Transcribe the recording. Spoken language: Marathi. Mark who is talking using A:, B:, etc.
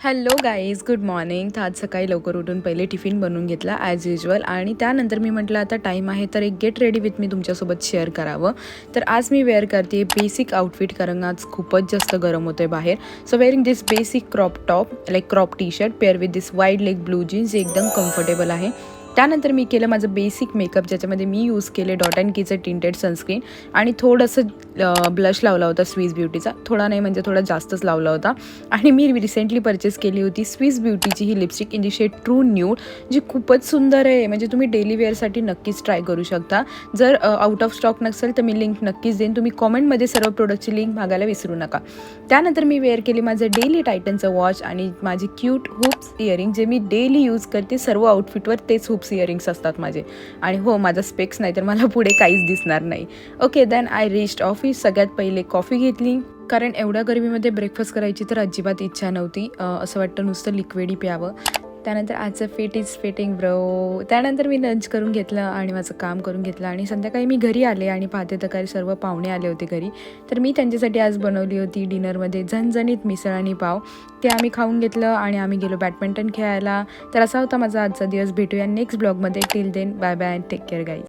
A: Hello guys, good morning. तर आज सकाळी लवकर उठून पहिले टिफिन बनवून घेतला ॲज युजल आणि त्यानंतर मी म्हटलं आता टाईम आहे तर एक गेट रेडी विथ मी तुमच्यासोबत शेअर करावं. तर आज मी वेअर करते बेसिक आउटफिट, कारण आज खूपच जास्त गरम होतं आहे बाहेर. So wearing this basic crop top like crop T shirt pair with this wide leg blue jeans, एकदम कम्फर्टेबल आहे. त्यानंतर मी केलं माझं बेसिक मेकअप, ज्याच्यामध्ये मी यूज केले डॉट अँड कीचं टिंटेड सनस्क्रीन आणि थोडंसं ब्लश लावला होता स्विस ब्युटीचा. थोडा नाही म्हणजे थोडा जास्तच लावला होता. आणि मी रिसेंटली परचेस केली होती स्विस ब्युटीची ही lipstick in the shade true nude, जी खूपच सुंदर आहे. म्हणजे तुम्ही डेली वेअरसाठी नक्कीच ट्राय करू शकता. जर आउट ऑफ स्टॉक नसेल तर मी लिंक नक्कीच देईन. तुम्ही कॉमेंटमध्ये सर्व प्रोडक्टची लिंक मागायला विसरू नका. त्यानंतर मी वेअर केली माझं डेली टायटनचं वॉच आणि माझी क्यूट हुप्स इयरिंग, जे मी डेली यूज करते. सर्व आउटफिटवर तेच हुप्स इयरिंग्स असतात माझे. आणि हो, माझा स्पेक्स नाही तर मला पुढे काहीच दिसणार नाही. Okay, then I reached office. सगळ्यात पहिले कॉफी घेतली, कारण एवढ्या गरमीमध्ये ब्रेकफास्ट करायची तर अजिबात इच्छा नव्हती. असं वाटतं नुसतं लिक्विडही प्यावं. त्यानंतर आजचं फिट इज फिटिंग ब्रो. त्यानंतर मी लंच करून घेतलं आणि माझं काम करून घेतलं आणि संध्याकाळी मी घरी आले आणि पाहते तर काही सर्व पाहुणे आले होते घरी. तर मी त्यांच्यासाठी आज बनवली होती डिनरमध्ये झणझणीत मिसळ आणि पाव. ते आम्ही खाऊन घेतलं आणि आम्ही गेलो बॅडमिंटन खेळायला. तर असा होता माझा आजचा दिवस. भेटूया नेक्स्ट ब्लॉगमध्ये. Till then bye bye, take care guys.